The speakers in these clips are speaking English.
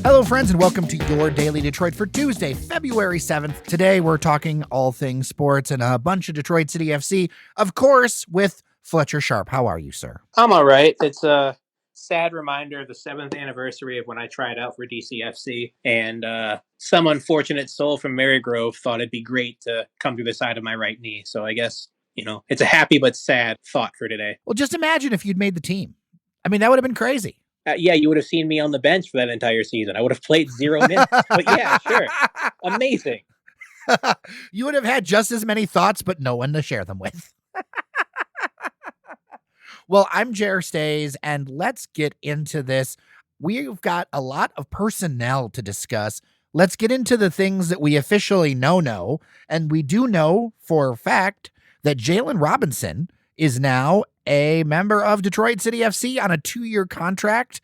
Hello, friends, and welcome to your Daily Detroit for Tuesday, February 7th. Today, we're talking all things sports and a bunch of Detroit City FC, of course, with Fletcher Sharpe. How are you, sir? I'm all right. It's a sad reminder of the 7th anniversary of when I tried out for DCFC, and some unfortunate soul from Marygrove thought it'd be great to come through the side of my right knee. So I guess, it's a happy but sad thought for today. Well, just imagine if you'd made the team. I mean, that would have been crazy. Yeah, you would have seen me on the bench for that entire season. I would have played 0 minutes. But yeah, sure. Amazing. You would have had just as many thoughts, but no one to share them with. Well, I'm Jer Stays, and let's get into this. We've got a lot of personnel to discuss. Let's get into the things that we officially know. And we do know for a fact that Jalen Robinson is now a member of Detroit City FC on a 2-year contract.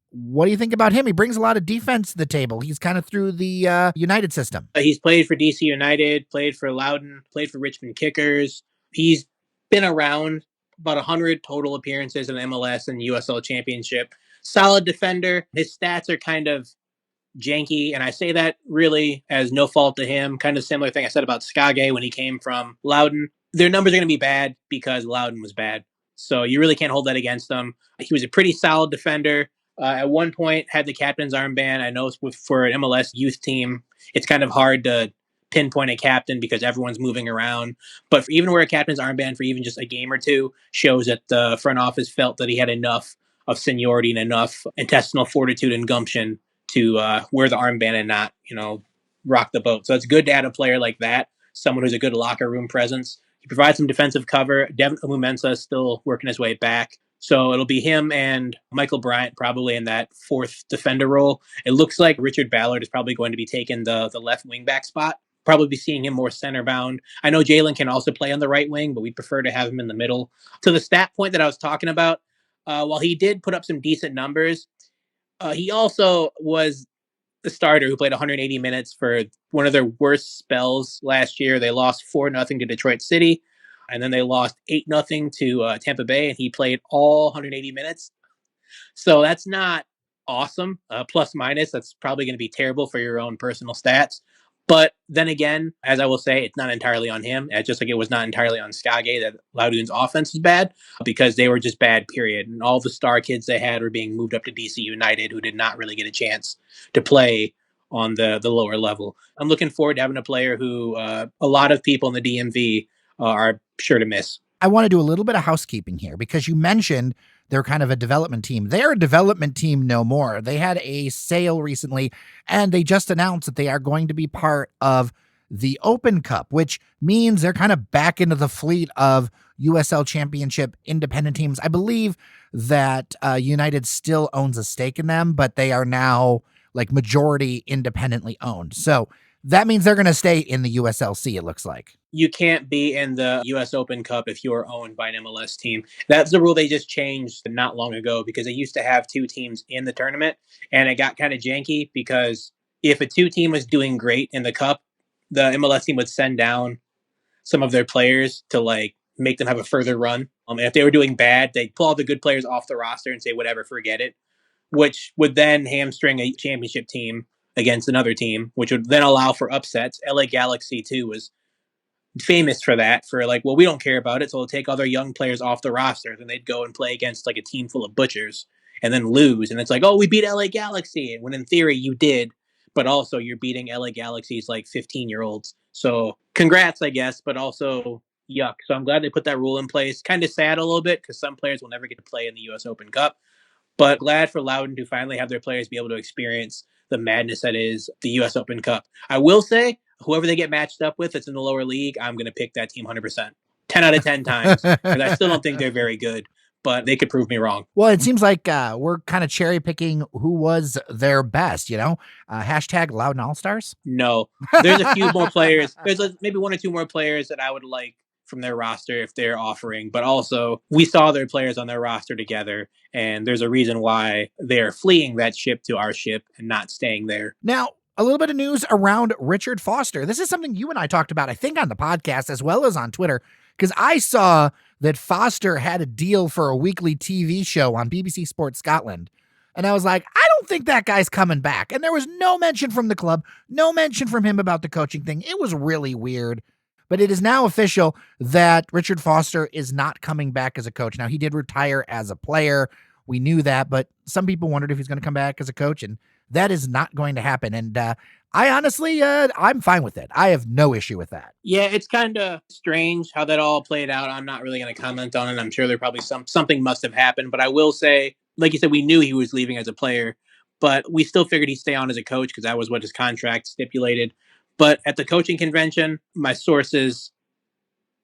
What do you think about him? He brings a lot of defense to the table. He's kind of through the United system. He's played for DC United, played for Loudoun, played for Richmond Kickers. He's been around about 100 total appearances in MLS and USL Championship. Solid defender. His stats are kind of janky, and I say that really as no fault to him. Kind of similar thing I said about Skage when he came from Loudoun. Their numbers are going to be bad because Loudoun was bad. So you really can't hold that against them. He was a pretty solid defender. At one point, had the captain's armband. I know for an MLS youth team, it's kind of hard to pinpoint a captain because everyone's moving around. But even wear a captain's armband for even just a game or two shows that the front office felt that he had enough of seniority and enough intestinal fortitude and gumption to wear the armband and not, rock the boat. So it's good to add a player like that, someone who's a good locker room presence. He provides some defensive cover. Devin Lumensa is still working his way back. So it'll be him and Michael Bryant probably in that fourth defender role. It looks like Richard Ballard is probably going to be taking the left wing back spot. Probably be seeing him more center bound. I know Jalen can also play on the right wing, but we prefer to have him in the middle. To the stat point that I was talking about, while he did put up some decent numbers, he also was the starter who played 180 minutes for one of their worst spells last year. They lost 4-0 to Detroit City, and then they lost 8-0 to Tampa Bay, and he played all 180 minutes. So that's not awesome. Plus minus, that's probably going to be terrible for your own personal stats. But then again, as I will say, it's not entirely on him. Just like it was not entirely on Skage that Loudoun's offense was bad, because they were just bad, period. And all the star kids they had were being moved up to DC United, who did not really get a chance to play on the lower level. I'm looking forward to having a player who a lot of people in the DMV are sure to miss. I want to do a little bit of housekeeping here because you mentioned they're kind of a development team. They're a development team no more. They had a sale recently, and they just announced that they are going to be part of the Open Cup, which means they're kind of back into the fleet of USL Championship independent teams. I believe that United still owns a stake in them, but they are now like majority independently owned. So that means they're going to stay in the USLC, it looks like. You can't be in the US Open Cup if you are owned by an MLS team. That's the rule they just changed not long ago, because they used to have 2 teams in the tournament, and it got kind of janky because if a 2 team was doing great in the cup, the MLS team would send down some of their players to make them have a further run. And if they were doing bad, they'd pull all the good players off the roster and say, whatever, forget it, which would then hamstring a championship team against another team, which would then allow for upsets. LA Galaxy, too, was famous for that, we don't care about it, so we'll take other young players off the roster. Then they'd go and play against a team full of butchers and then lose. And it's we beat LA Galaxy. When in theory you did, but also you're beating LA Galaxy's 15-year-olds. So congrats, I guess, but also yuck. So I'm glad they put that rule in place. Kind of sad a little bit because some players will never get to play in the US Open Cup. But glad for Loudoun to finally have their players be able to experience the madness that is the US Open Cup. I will say, whoever they get matched up with that's in the lower league, I'm going to pick that team 100%. 10 out of 10 times. Because I still don't think they're very good, but they could prove me wrong. Well, it seems like we're kind of cherry picking who was their best, hashtag Loudoun All-Stars. No, there's a few more players. There's maybe 1 or 2 more players that I would like from their roster if they're offering, but also we saw their players on their roster together, and there's a reason why they're fleeing that ship to our ship and not staying there. Now, A little bit of news around Richard Foster. This is something you and I talked about, I think, on the podcast as well as on Twitter, because I saw that Foster had a deal for a weekly TV show on BBC Sports Scotland. And I was like, I don't think that guy's coming back. And there was no mention from the club, no mention from him about the coaching thing. It was really weird. But it is now official that Richard Foster is not coming back as a coach. Now, he did retire as a player. We knew that, but some people wondered if he's going to come back as a coach, and that is not going to happen. And I honestly, I'm fine with it. I have no issue with that. Yeah, it's kind of strange how that all played out. I'm not really going to comment on it. I'm sure there probably something must have happened, but I will say, like you said, we knew he was leaving as a player, but we still figured he'd stay on as a coach because that was what his contract stipulated. But at the coaching convention, my sources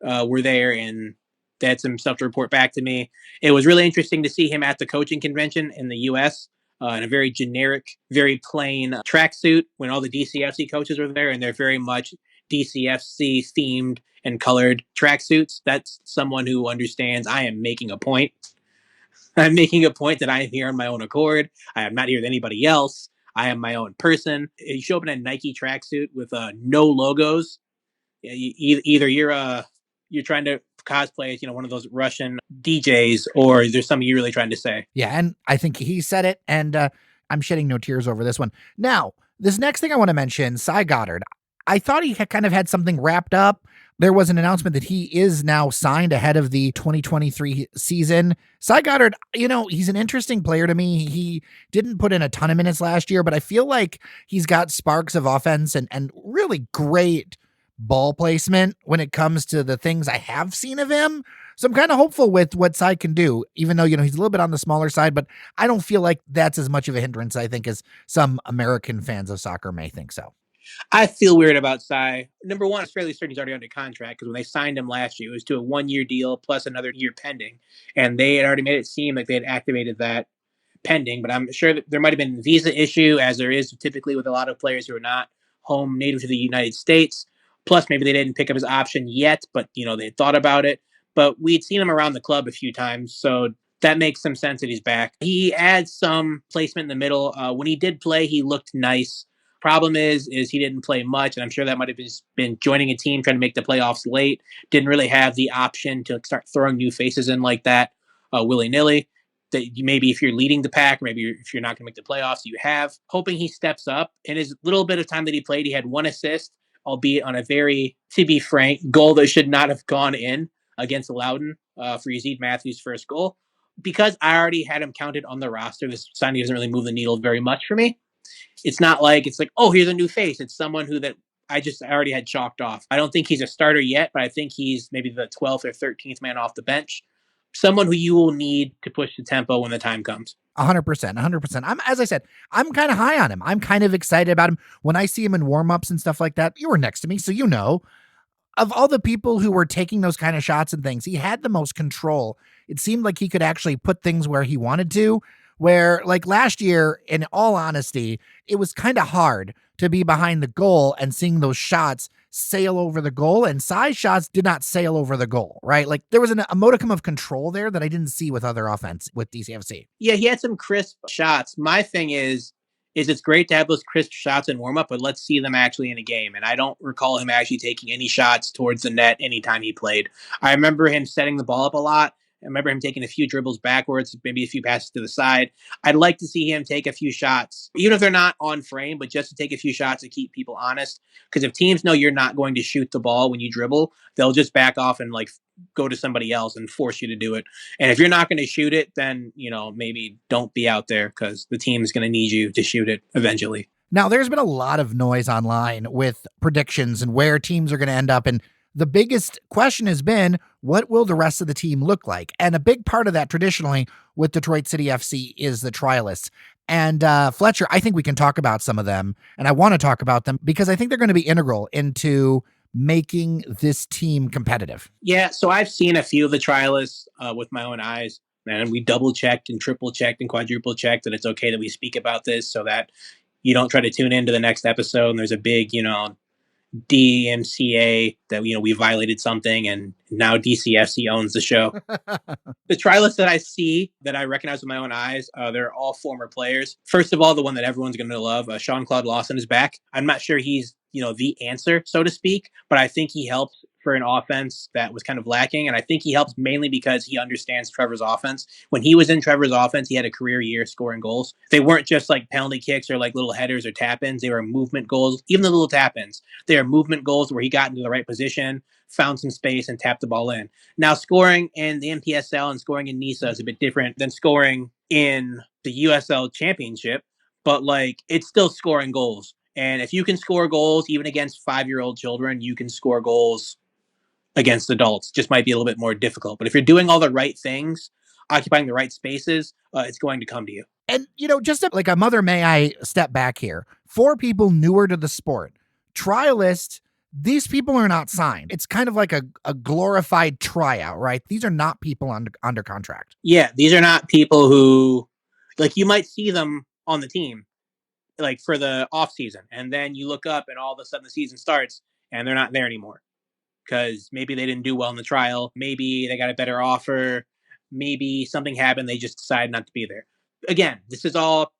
were there and they had some stuff to report back to me. It was really interesting to see him at the coaching convention in the U.S. In a very generic, very plain tracksuit when all the DCFC coaches were there, and they're very much DCFC themed and colored tracksuits. That's someone who understands I am making a point. I'm making a point that I am here on my own accord. I am not here with anybody else. I am my own person. You show up in a Nike tracksuit with no logos. Either you're trying to cosplay as, one of those Russian DJs, or there's something you're really trying to say. Yeah, and I think he said it, and I'm shedding no tears over this one. Now, this next thing I want to mention, Cy Goddard. I thought he had kind of had something wrapped up. There was an announcement that he is now signed ahead of the 2023 season. Cy Goddard, he's an interesting player to me. He didn't put in a ton of minutes last year, but I feel like he's got sparks of offense and really great ball placement when it comes to the things I have seen of him. So I'm kind of hopeful with what Cy can do, even though, he's a little bit on the smaller side, but I don't feel like that's as much of a hindrance, I think, as some American fans of soccer may think so. I feel weird about Cy. Number one, it's fairly certain he's already under contract because when they signed him last year, it was to a 1-year deal plus another year pending. And they had already made it seem like they had activated that pending, but I'm sure that there might have been a visa issue, as there is typically with a lot of players who are not home native to the United States. Plus, maybe they didn't pick up his option yet, but, they had thought about it. But we'd seen him around the club a few times, so that makes some sense that he's back. He adds some placement in the middle. When he did play, he looked nice. Problem is he didn't play much, and I'm sure that might have been joining a team trying to make the playoffs late. Didn't really have the option to start throwing new faces in like that willy-nilly. That maybe if you're leading the pack, maybe if you're not going to make the playoffs, you have. Hoping he steps up. In his little bit of time that he played, he had 1 assist, albeit on a very, to be frank, goal that should not have gone in against Loudon for Yazid Matthews' first goal. Because I already had him counted on the roster, this signing doesn't really move the needle very much for me. It's not like, oh, here's a new face. It's someone who that I already had chalked off. I don't think he's a starter yet, but I think he's maybe the 12th or 13th man off the bench. Someone who you will need to push the tempo when the time comes. 100%. As I said, I'm kind of high on him. I'm kind of excited about him. When I see him in warm-ups and stuff like that, you were next to me, so of all the people who were taking those kind of shots and things, he had the most control. It seemed like he could actually put things where he wanted to, where like last year, in all honesty, it was kind of hard to be behind the goal and seeing those shots sail over the goal, and Cy's shots did not sail over the goal, right? Like there was a modicum of control there that I didn't see with other offense with DCFC. Yeah, he had some crisp shots. My thing is it's great to have those crisp shots in warm-up, but let's see them actually in a game. And I don't recall him actually taking any shots towards the net anytime he played. I remember him setting the ball up a lot. I remember him taking a few dribbles backwards, maybe a few passes to the side. I'd like to see him take a few shots, even if they're not on frame, but just to take a few shots to keep people honest. Because if teams know you're not going to shoot the ball when you dribble, they'll just back off and go to somebody else and force you to do it. And if you're not going to shoot it, then, maybe don't be out there because the team is going to need you to shoot it eventually. Now, there's been a lot of noise online with predictions and where teams are going to end up. And the biggest question has been, what will the rest of the team look like? And a big part of that traditionally with Detroit City FC is the trialists. And Fletcher, I think we can talk about some of them. And I want to talk about them because I think they're going to be integral into making this team competitive. Yeah, so I've seen a few of the trialists with my own eyes. And we double checked and triple checked and quadruple checked that it's okay that we speak about this so that you don't try to tune into the next episode and there's a big, DMCA that, we violated something, and now DCFC owns the show. The trialists that I see that I recognize with my own eyes, they're all former players. First of all, the one that everyone's going to love, Sean-Claude Lawson is back. I'm not sure he's, the answer, so to speak, but I think he helps for an offense that was kind of lacking. And I think he helps mainly because he understands Trevor's offense. When he was in Trevor's offense, he had a career year scoring goals. They weren't just like penalty kicks or like little headers or tap-ins. They were movement goals, even the little tap-ins. They are movement goals where he got into the right position, found some space, and tapped the ball in. Now, scoring in the NPSL and scoring in NISA is a bit different than scoring in the USL Championship, but it's still scoring goals. And if you can score goals even against 5-year-old children, you can score goals against adults. Just might be a little bit more difficult. But if you're doing all the right things, occupying the right spaces, it's going to come to you. And, just like a mother, may I step back here? For people newer to the sport, trialist, these people are not signed. It's kind of like a glorified tryout, right? These are not people under contract. Yeah, these are not people who, you might see them on the team, for the off season, and then you look up and all of a sudden the season starts and they're not there anymore because maybe they didn't do well in the trial, maybe they got a better offer, maybe something happened, they just decided not to be there. Again, this is all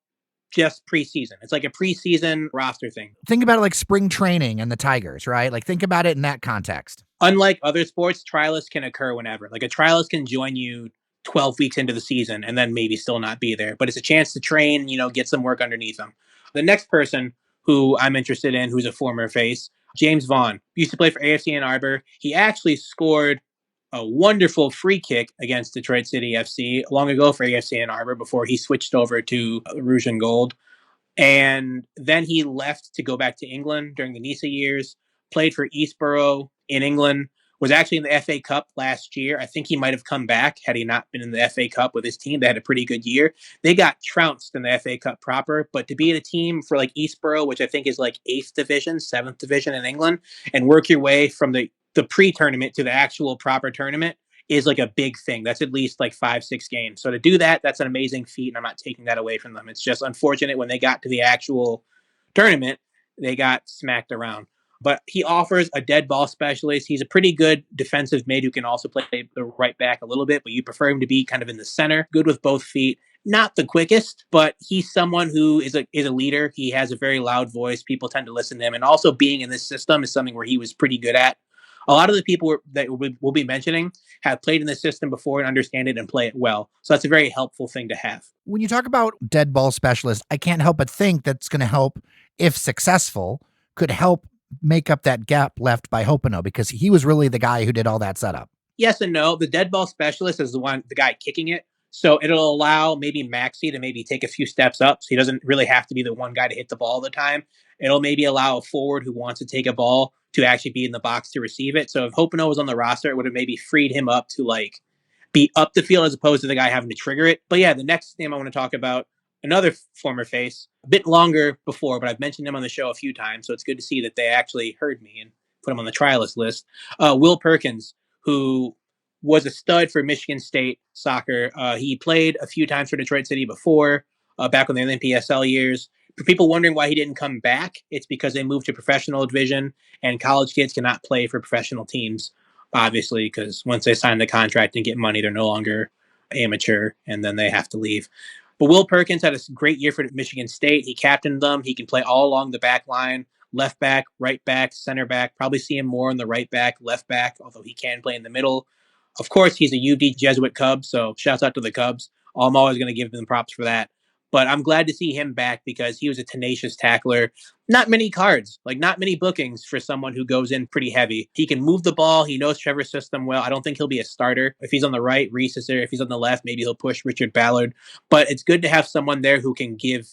just preseason. It's like a preseason roster thing. Think about it like spring training and the Tigers, right? Think about it in that context. Unlike other sports, trialists can occur whenever. A trialist can join you 12 weeks into the season and then maybe still not be there. But it's a chance to train, get some work underneath them. The next person who I'm interested in, who's a former face, James Vaughn, used to play for AFC Ann Arbor. He actually scored a wonderful free kick against Detroit City FC long ago for AFC Ann Arbor before he switched over to Rouge and Gold. And then he left to go back to England during the NISA years, played for Eastborough in England, was actually in the FA Cup last year. I think he might have come back had he not been in the FA Cup with his team. They had a pretty good year. They got trounced in the FA Cup proper, but to be in a team for Eastborough, which I think is 8th division, 7th division in England, and work your way from the pre-tournament to the actual proper tournament is a big thing. That's at least 5-6 games. So to do that, that's an amazing feat, and I'm not taking that away from them. It's just unfortunate when they got to the actual tournament, they got smacked around. But he offers a dead ball specialist. He's a pretty good defensive mid who can also play the right back a little bit, but you prefer him to be kind of in the center, good with both feet. Not the quickest, but he's someone who is a leader. He has a very loud voice. People tend to listen to him. And also being in this system is something where he was pretty good at. A lot of the people that we'll be mentioning have played in the system before and understand it and play it well. So that's a very helpful thing to have. When you talk about dead ball specialist, I can't help but think that's going to help, if successful, could help make up that gap left by Hopino, because he was really the guy who did all that setup. Yes and no. The dead ball specialist is the guy kicking it. So it'll allow maybe Maxi to maybe take a few steps up. So he doesn't really have to be the one guy to hit the ball all the time. It'll maybe allow a forward who wants to take a ball to actually be in the box to receive it. So if Hopino was on the roster, it would have maybe freed him up to be up the field as opposed to the guy having to trigger it. But yeah, the next name I want to talk about, another former face, a bit longer before, but I've mentioned him on the show a few times. So it's good to see that they actually heard me and put him on the trialist list. Will Perkins, who was a stud for Michigan State soccer. He played a few times for Detroit City before, back in the NPSL years. For people wondering why he didn't come back, it's because they moved to professional division, and college kids cannot play for professional teams, obviously, because once they sign the contract and get money, they're no longer amateur, and then they have to leave. But Will Perkins had a great year for Michigan State. He captained them. He can play all along the back line, left back, right back, center back. Probably see him more in the right back, left back, although he can play in the middle. Of course, he's a UD Jesuit Cub, so shouts out to the Cubs. I'm always going to give them props for that. But I'm glad to see him back because he was a tenacious tackler. Not many cards, not many bookings for someone who goes in pretty heavy. He can move the ball. He knows Trevor's system well. I don't think he'll be a starter. If he's on the right, Reese is there. If he's on the left, maybe he'll push Richard Ballard. But it's good to have someone there who can give,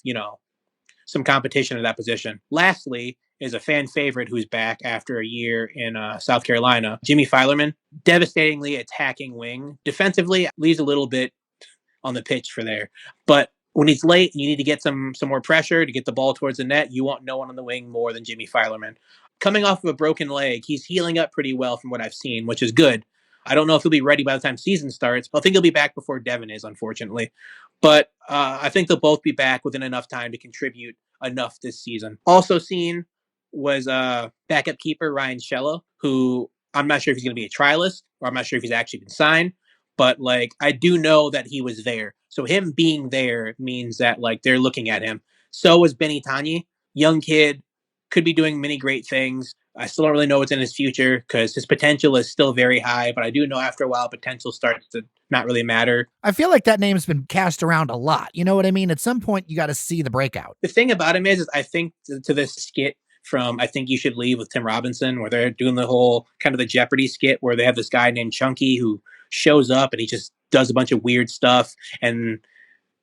some competition at that position. Lastly, is a fan favorite who's back after a year in South Carolina, Jimmy Filerman. Devastatingly attacking wing. Defensively, leaves a little bit on the pitch for there. But when he's late and you need to get some more pressure to get the ball towards the net, you want no one on the wing more than Jimmy Filerman. Coming off of a broken leg, he's healing up pretty well from what I've seen, which is good. I don't know if he'll be ready by the time season starts, but I think he'll be back before Devin is, unfortunately. But I think they'll both be back within enough time to contribute enough this season. Also seen was backup keeper Ryan Shello, who I'm not sure if he's going to be a trialist or I'm not sure if he's actually been signed, but like I do know that he was there. So him being there means that like they're looking at him. So was Benny Tanyi, young kid, could be doing many great things. I still don't really know what's in his future because his potential is still very high, but I do know after a while potential starts to not really matter. I feel like that name's been cast around a lot. You know what I mean? At some point, you got to see the breakout. The thing about him is I think to this skit from I Think You Should Leave with Tim Robinson, where they're doing the whole kind of the Jeopardy skit where they have this guy named Chunky who shows up and he just does a bunch of weird stuff. And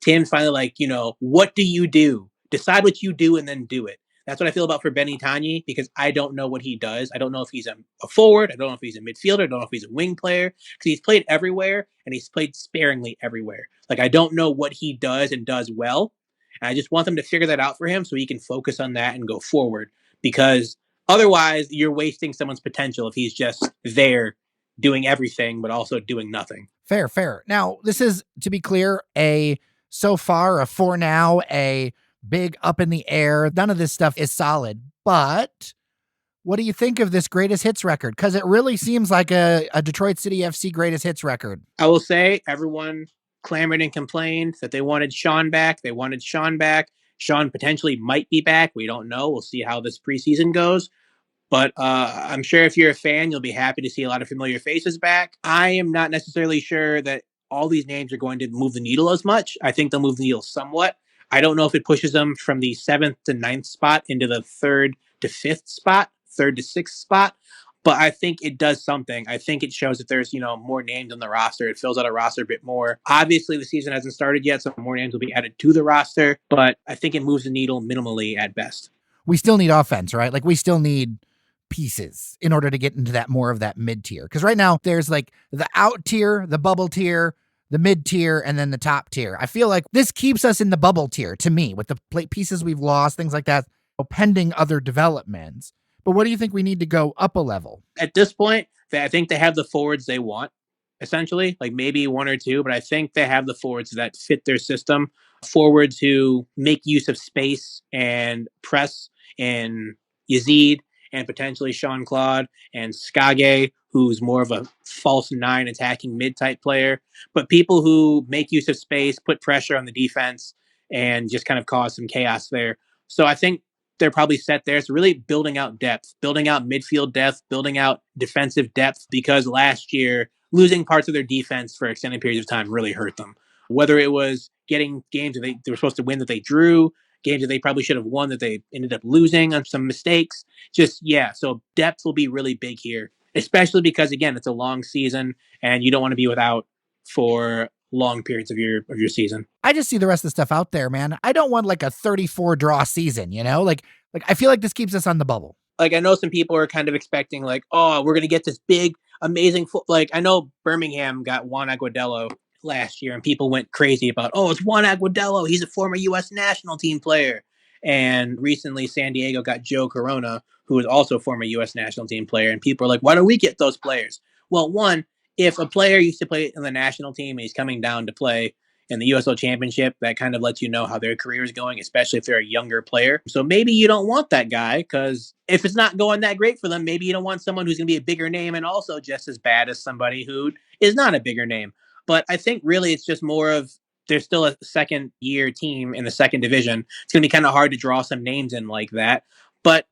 Tim's finally like, what do you do? Decide what you do and then do it. That's what I feel about for Benny Tanyi because I don't know what he does. I don't know if he's a forward. I don't know if he's a midfielder. I don't know if he's a wing player because he's played everywhere and he's played sparingly everywhere. Like I don't know what he does and does well. And I just want them to figure that out for him so he can focus on that and go forward because otherwise you're wasting someone's potential if he's just there doing everything but also doing nothing. Fair, fair. Now, this is, to be clear, so far, a for now, a big up in the air. None of this stuff is solid, but what do you think of this greatest hits record? Because it really seems like a Detroit City FC greatest hits record. I will say everyone clamored and complained that they wanted Sean back. They wanted Sean back. Sean potentially might be back. We don't know. We'll see how this preseason goes. But I'm sure if you're a fan, you'll be happy to see a lot of familiar faces back. I am not necessarily sure that all these names are going to move the needle as much. I think they'll move the needle somewhat. I don't know if it pushes them from the 7th to 9th spot into the 3rd to 5th spot, 3rd to 6th spot. But I think it does something. I think it shows that there's, more names on the roster. It fills out a roster a bit more. Obviously, the season hasn't started yet, so more names will be added to the roster. But I think it moves the needle minimally at best. We still need offense, right? Like we still need pieces in order to get into that more of that mid tier. Because right now there's like the out tier, the bubble tier, the mid tier, and then the top tier. I feel like this keeps us in the bubble tier to me with the pieces we've lost, things like that, pending other developments. But what do you think we need to go up a level? At this point, I think they have the forwards they want, essentially, like maybe one or two, but I think they have the forwards that fit their system. Forwards who make use of space and press in Yazid and potentially Sean Claude and Skage, who's more of a false 9 attacking mid-type player, but people who make use of space, put pressure on the defense, and just kind of cause some chaos there. So I think they're probably set there. It's really building out depth, building out midfield depth, building out defensive depth, because last year, losing parts of their defense for extended periods of time really hurt them. Whether it was getting games that they were supposed to win that they drew, games that they probably should have won that they ended up losing on some mistakes. So depth will be really big here, especially because, again, it's a long season and you don't want to be without for long periods of your season. I just see the rest of the stuff out there, man. I don't want like a 34 draw season, Like I feel like this keeps us on the bubble. Like I know some people are kind of expecting like, oh, we're going to get this big, amazing like I know Birmingham got Juan Aguadello last year and people went crazy about, oh, it's Juan Aguadello. He's a former U.S. national team player. And recently San Diego got Joe Corona, who is also a former U.S. national team player. And people are like, why don't we get those players? Well, one, if a player used to play in the national team and he's coming down to play in the USL Championship, that kind of lets you know how their career is going, especially if they're a younger player. So maybe you don't want that guy because if it's not going that great for them, maybe you don't want someone who's going to be a bigger name and also just as bad as somebody who is not a bigger name. But I think really it's just more of there's still a second year team in the second division. It's going to be kind of hard to draw some names in like that. But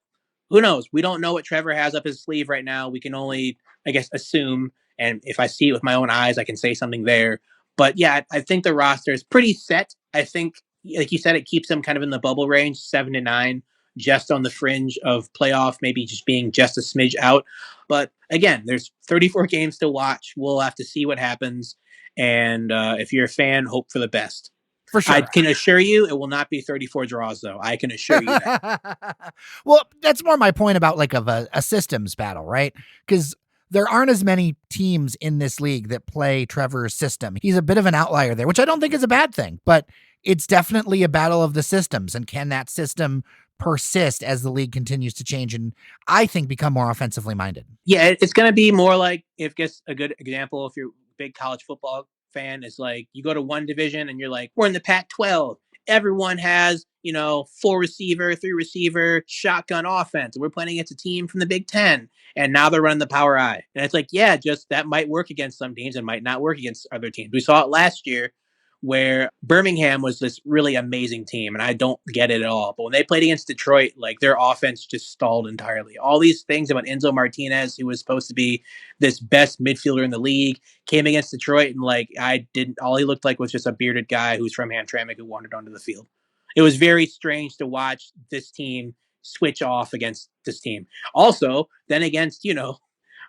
who knows? We don't know what Trevor has up his sleeve right now. We can only, I guess, assume. And if I see it with my own eyes, I can say something there. But yeah, I think the roster is pretty set. I think, like you said, it keeps them kind of in the bubble range, 7 to 9, just on the fringe of playoff, maybe just being just a smidge out. But again, there's 34 games to watch. We'll have to see what happens. And if you're a fan, hope for the best. For sure. I can assure you it will not be 34 draws, though. I can assure you that. Well, that's more my point about like a systems battle, right? Because there aren't as many teams in this league that play Trevor's system. He's a bit of an outlier there, which I don't think is a bad thing, but it's definitely a battle of the systems. And can that system persist as the league continues to change and I think become more offensively minded? Yeah, it's going to be more like, if guess a good example, if you're a big college football fan, is like you go to one division and you're like, we're in the Pac-12. everyone has, 4 receiver, 3 receiver, shotgun offense. We're playing against a team from the Big Ten, and now they're running the power I. And it's like, yeah, just that might work against some teams and might not work against other teams. We saw it last year where Birmingham was this really amazing team, and I don't get it at all. But when they played against Detroit, like their offense just stalled entirely. All these things about Enzo Martinez, who was supposed to be this best midfielder in the league, came against Detroit, and all he looked like was just a bearded guy who's from Hamtramck who wandered onto the field. It was very strange to watch this team switch off against this team. Also, then against, New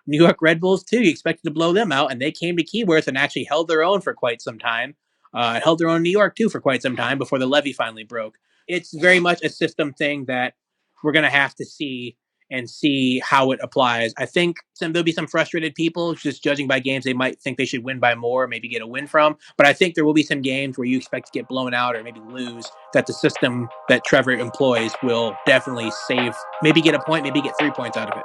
York Red Bulls too, you expected to blow them out, and they came to Keyworth and actually held their own for quite some time. Held their own in New York too for quite some time before the levee finally broke. It's very much a system thing that we're going to have to see how it applies. I think there'll be some frustrated people just judging by games they might think they should win by more, maybe get a win from. But I think there will be some games where you expect to get blown out or maybe lose, that the system that Trevor employs will definitely save, maybe get a point, maybe get 3 points out of it.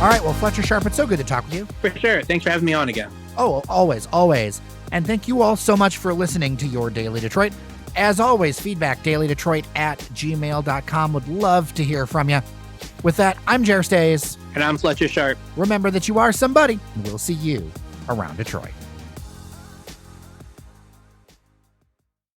All right, well, Fletcher Sharpe, it's so good to talk with you. For sure. Thanks for having me on again. Oh, always, always. And thank you all so much for listening to Your Daily Detroit. As always, feedback, dailydetroit@gmail.com. Would love to hear from you. With that, I'm Jer Stays. And I'm Fletcher Sharpe. Remember that you are somebody, and we'll see you around Detroit.